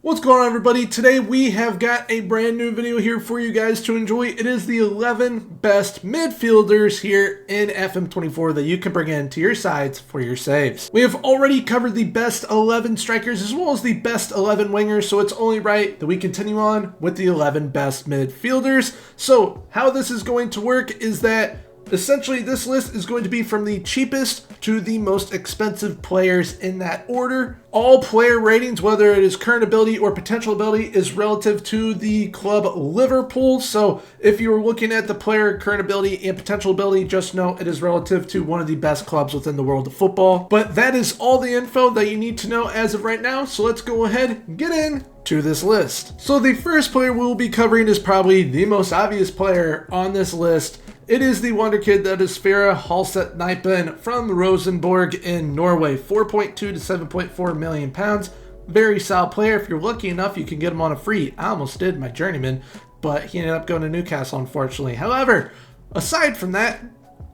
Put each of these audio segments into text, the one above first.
What's going on, everybody? Today we have got a brand new video here for you guys to enjoy. It is the 11 best midfielders here in FM24 that you can bring into your sides for your saves. We have already covered the best 11 strikers as well as the best 11 wingers, so it's only right that we continue on with the 11 best midfielders. So how this is going to work is that essentially this list is going to be from the cheapest to the most expensive players in that order. All player ratings, whether it is current ability or potential ability, is relative to the club Liverpool. So if you were looking at the player current ability and potential ability, just know it is relative to one of the best clubs within the world of football. But that is all the info that you need to know as of right now. So let's go ahead and get in to this list. So the first player we'll be covering is probably the most obvious player on this list. It is the wonderkid that is Sverre Halset from Rosenborg in Norway. 4.2 to 7.4 million pounds. Very solid player. If you're lucky enough, you can get him on a free. I almost did my journeyman, but he ended up going to Newcastle, unfortunately. However, aside from that,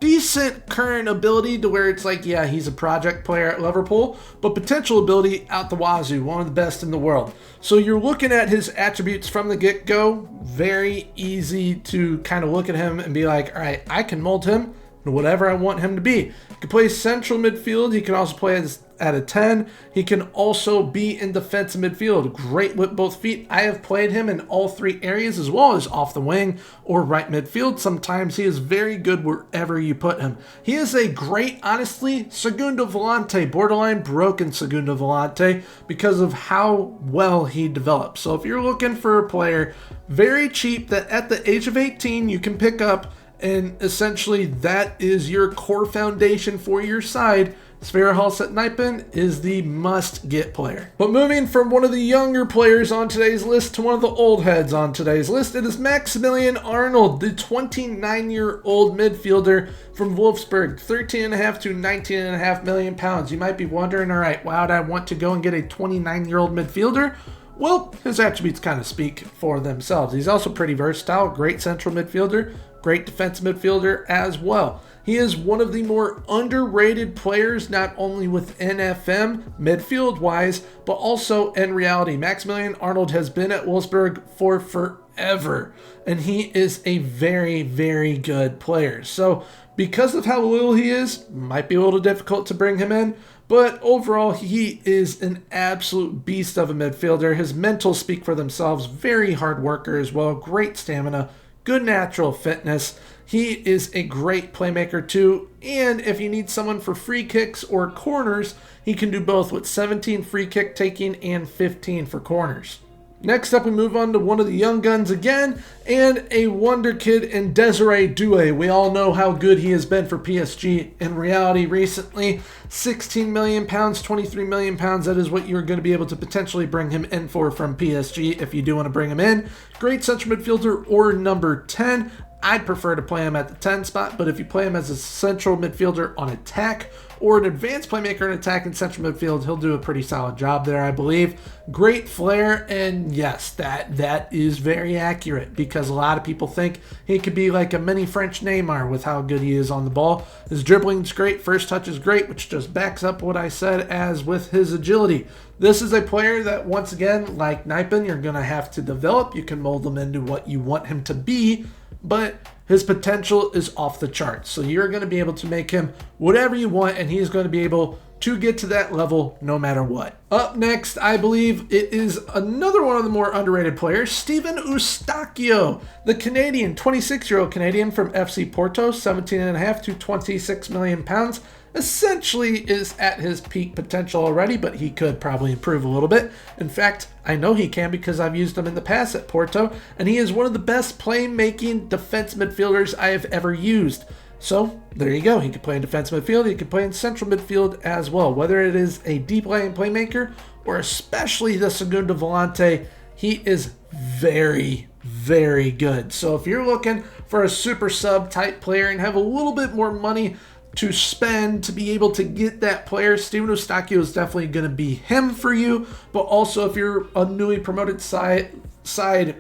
decent current ability to where it's like, yeah, he's a project player at Liverpool, but potential ability out the wazoo, one of the best in the world. So you're looking at his attributes from the get-go, very easy to kind of look at him and be like, all right, I can mold him to whatever I want him to be. He can play central midfield. He can also play at a 10. He can also be in defensive midfield. Great with both feet. I have played him in all three areas as well as off the wing or right midfield. Sometimes he is very good wherever you put him. He is a great, honestly, segundo volante, borderline broken segundo volante because of how well he develops. So if you're looking for a player very cheap that at the age of 18 you can pick up, and essentially that is your core foundation for your side, Sverre Halset is the must-get player. But moving from one of the younger players on today's list to one of the old heads on today's list, it is Maximilian Arnold, the 29-year-old midfielder from Wolfsburg, 13.5 to 19.5 million pounds. You might be wondering, all right, why would I want to go and get a 29-year-old midfielder? Well, his attributes kind of speak for themselves. He's also pretty versatile, great central midfielder, great defensive midfielder as well. He is one of the more underrated players, not only within FM, midfield-wise, but also in reality. Maximilian Arnold has been at Wolfsburg for forever, and he is a very, very good player. So because of how little he is, might be a little difficult to bring him in, but overall, he is an absolute beast of a midfielder. His mentals speak for themselves. Very hard worker as well. Great stamina. Good natural fitness. He is a great playmaker too. And if you need someone for free kicks or corners, he can do both with 17 free kick taking and 15 for corners. Next up, we move on to one of the young guns again, and a wonder kid in Desiree Doué. We all know how good he has been for PSG in reality recently. 16 million pounds, 23 million pounds. That is what you're going to be able to potentially bring him in for from PSG if you do want to bring him in. Great central midfielder or number 10. I'd prefer to play him at the 10 spot, but if you play him as a central midfielder on attack or an advanced playmaker in attack and central midfield, he'll do a pretty solid job there, I believe. Great flair, and yes, that is very accurate because a lot of people think he could be like a mini French Neymar with how good he is on the ball. His dribbling's great, first touch is great, which just backs up what I said as with his agility. This is a player that, once again, like Nijpen, you're going to have to develop. You can mold him into what you want him to be, but his potential is off the charts. So you're going to be able to make him whatever you want, and he's going to be able to get to that level no matter what. Up next, I believe it is another one of the more underrated players, Steven Eustáquio, the Canadian, 26-year-old Canadian from FC Porto, 17.5 to 26 million pounds. Essentially is at his peak potential already, but he could probably improve a little bit. In fact, I know he can because I've used him in the past at Porto, and he is one of the best playmaking defense midfielders I have ever used. So there you go. He can play in defensive midfield. He can play in central midfield as well. Whether it is a deep laying playmaker or especially the segundo volante, he is very, very good. So if you're looking for a super sub type player and have a little bit more money to spend to be able to get that player, Steven Eustáquio is definitely going to be him for you. But also, if you're a newly promoted side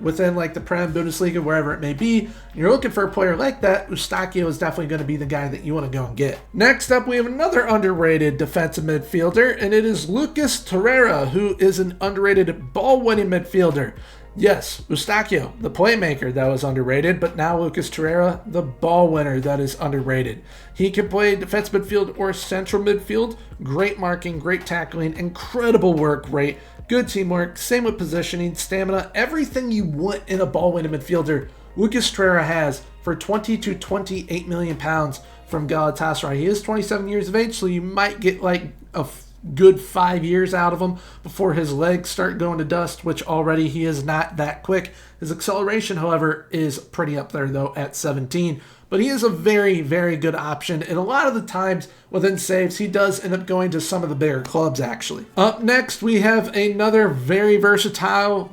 within like the Prem, Bundesliga, wherever it may be, and you're looking for a player like that, Eustáquio is definitely going to be the guy that you want to go and get. Next up, we have another underrated defensive midfielder, and it is Lucas Terrera, who is an underrated ball-winning midfielder. Yes, Eustáquio, the playmaker, that was underrated, but now Lucas Terrera, the ball winner, that is underrated. He can play defensive midfield or central midfield. Great marking, great tackling, incredible work rate, good teamwork, same with positioning, stamina, everything you want in a ball-winning midfielder, Lucas Terrera has for 20 to 28 million pounds from Galatasaray. He is 27 years of age, so you might get like a good 5 years out of him before his legs start going to dust, which already he is not that quick. His acceleration, however, is pretty up there though at 17, but he is a very, very good option, and a lot of the times within saves he does end up going to some of the bigger clubs actually. Up next we have another very versatile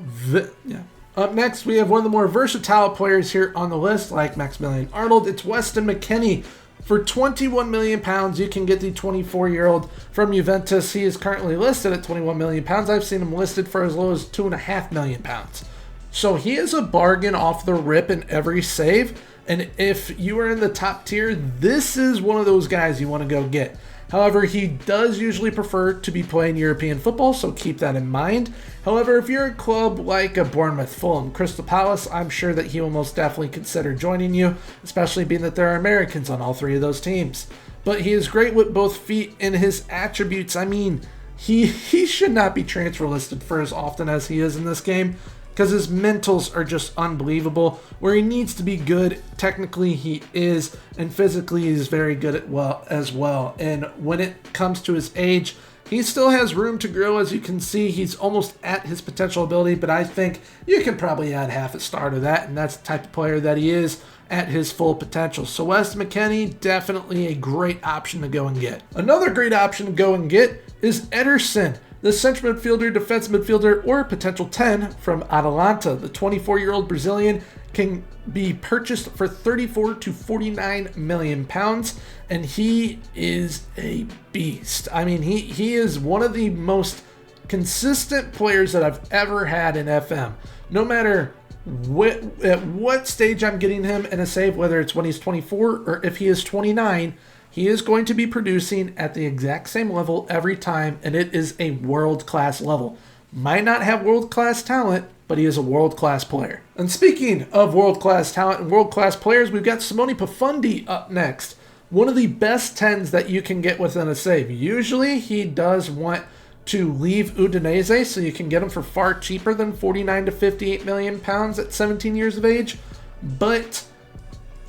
Up next, we have one of the more versatile players here on the list, like Maximilian Arnold. It's Weston McKennie. For 21 million pounds, you can get the 24-year-old from Juventus. He is currently listed at 21 million pounds. I've seen him listed for as low as 2.5 million pounds. So he is a bargain off the rip in every save. And if you are in the top tier, this is one of those guys you want to go get. However, he does usually prefer to be playing European football, so keep that in mind. However, if you're a club like a Bournemouth, Fulham, Crystal Palace, I'm sure that he will most definitely consider joining you, especially being that there are Americans on all three of those teams. But he is great with both feet, and his attributes, I mean, he should not be transfer listed for as often as he is in this game, because his mentals are just unbelievable. Where he needs to be good, technically he is, and physically he's very good as well. And when it comes to his age, he still has room to grow. As you can see, he's almost at his potential ability, but I think you can probably add half a star to that, and that's the type of player that he is at his full potential. So Weston McKennie, definitely a great option to go and get. Another great option to go and get is Ederson, the central midfielder, defensive midfielder, or potential 10 from Atalanta. The 24-year-old Brazilian can be purchased for 34 to 49 million pounds, and he is a beast. I mean, he is one of the most consistent players that I've ever had in FM. No matter at what stage I'm getting him in a save, whether it's when he's 24 or if he is 29, he is going to be producing at the exact same level every time, and it is a world-class level. Might not have world-class talent, but he is a world-class player. And speaking of world-class talent and world-class players, we've got Simone Pundi up next. One of the best 10s that you can get within a save. Usually he does want to leave Udinese, so you can get him for far cheaper than 49 to 58 million pounds at 17 years of age, but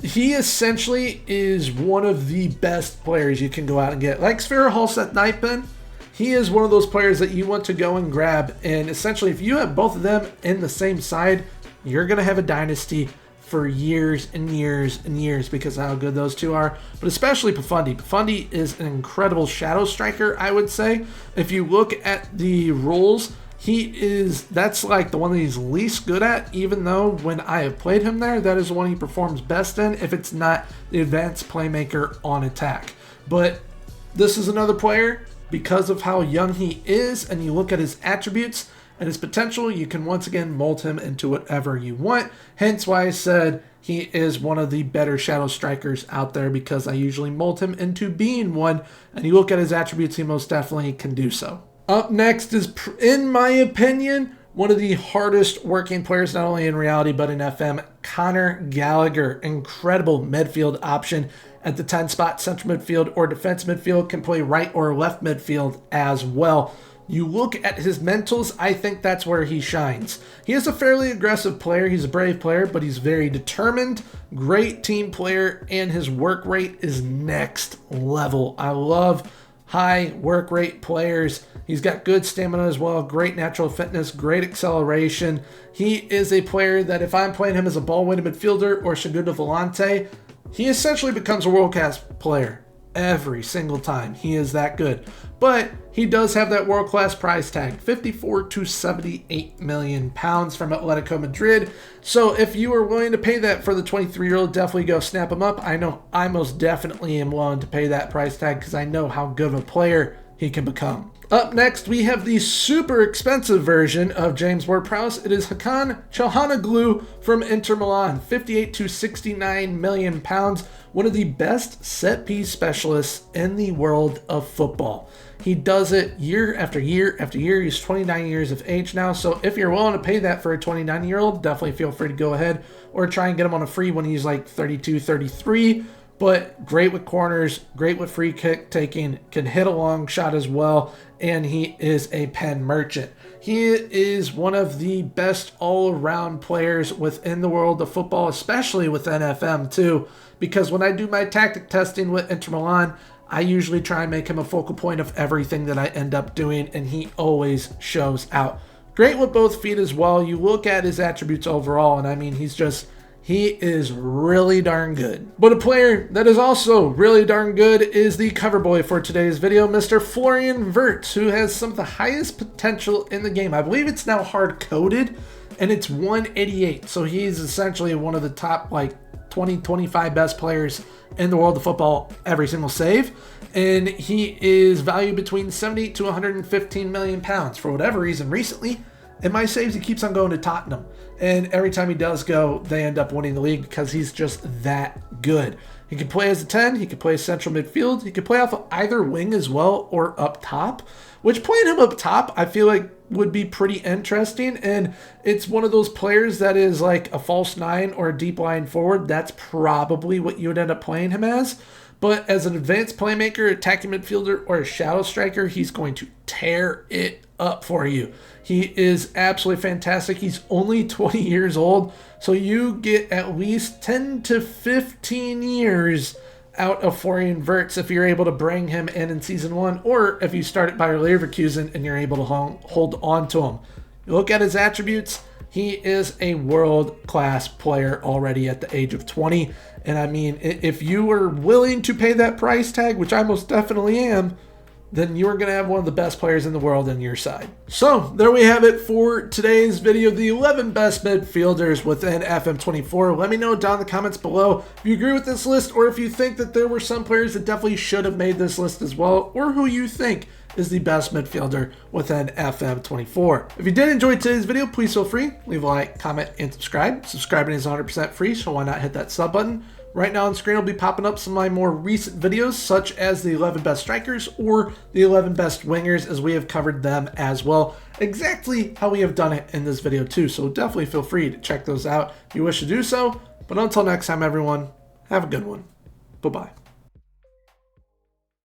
he essentially is one of the best players you can go out and get. Like Sverre Halset Nijpen, he is one of those players that you want to go and grab. And essentially, if you have both of them in the same side, you're going to have a dynasty for years and years and years because of how good those two are. But especially Pundi. Pundi is an incredible shadow striker, I would say. If you look at the roles, that's like the one that he's least good at, even though when I have played him there, that is the one he performs best in, if it's not the advanced playmaker on attack. But this is another player, because of how young he is, and you look at his attributes and his potential, you can once again mold him into whatever you want. Hence why I said he is one of the better shadow strikers out there, because I usually mold him into being one, and you look at his attributes, he most definitely can do so. Up next is, in my opinion, one of the hardest working players, not only in reality but in FM, Conor Gallagher. Incredible midfield option at the 10 spot, central midfield or defensive midfield, can play right or left midfield as well. You look at his mentals, I think that's where he shines. He is a fairly aggressive player, he's a brave player, but he's very determined, great team player, and his work rate is next level. I love high work rate players. He's got good stamina as well, great natural fitness, great acceleration. He is a player that if I'm playing him as a ball-winning midfielder or Segundo Volante, he essentially becomes a world-class player. every single time. He is that good. But he does have that world-class price tag, 54 to 78 million pounds from Atletico Madrid. So if you are willing to pay that for the 23-year-old, definitely go snap him up. I know I most definitely am willing to pay that price tag because I know how good of a player he can become. Up next, we have the super expensive version of James Ward-Prowse. It is Hakan Çalhanoğlu from Inter Milan, 58 to 69 million pounds. One of the best set-piece specialists in the world of football. He does it year after year after year. He's 29 years of age now, so if you're willing to pay that for a 29-year-old, definitely feel free to go ahead or try and get him on a free when he's like 32, 33. But great with corners, great with free kick taking, can hit a long shot as well, and he is a pen merchant. He is one of the best all-around players within the world of football, especially within FM too, because when I do my tactic testing with Inter Milan, I usually try and make him a focal point of everything that I end up doing, and he always shows out. Great with both feet as well. You look at his attributes overall, and I mean, he is really darn good. But a player that is also really darn good is the cover boy for today's video, Mr. Florian Vertz, who has some of the highest potential in the game. I believe it's now hard-coded, and it's 188. So he's essentially one of the top, like, 20, 25 best players in the world of football every single save. And he is valued between 78 to 115 million pounds. For whatever reason, recently, in my saves, he keeps on going to Tottenham. And every time he does go, they end up winning the league because he's just that good. He can play as a 10. He can play central midfield. He can play off of either wing as well or up top, which playing him up top, I feel like would be pretty interesting. And it's one of those players that is like a false 9 or a deep line forward. That's probably what you would end up playing him as. But as an advanced playmaker, attacking midfielder, or a shadow striker, he's going to tear it up for you. He is absolutely fantastic. He's only 20 years old, so you get at least 10 to 15 years out of Florian Vertz if you're able to bring him in season 1, or if you start at Bayer Leverkusen and you're able to hold on to him. You look at his attributes, he is a world-class player already at the age of 20. And I mean, if you are willing to pay that price tag, which I most definitely am, then you are going to have one of the best players in the world on your side. So there we have it for today's video, the 11 best midfielders within FM24. Let me know down in the comments below if you agree with this list, or if you think that there were some players that definitely should have made this list as well, or who you think is the best midfielder within FM24. If you did enjoy today's video, please feel free, leave a like, comment, and subscribe. Subscribing is 100% free, so why not hit that sub button? Right now on screen will be popping up some of my more recent videos, such as the 11 best strikers or the 11 best wingers, as we have covered them as well. Exactly how we have done it in this video too, so definitely feel free to check those out if you wish to do so. But until next time, everyone, have a good one. Bye-bye.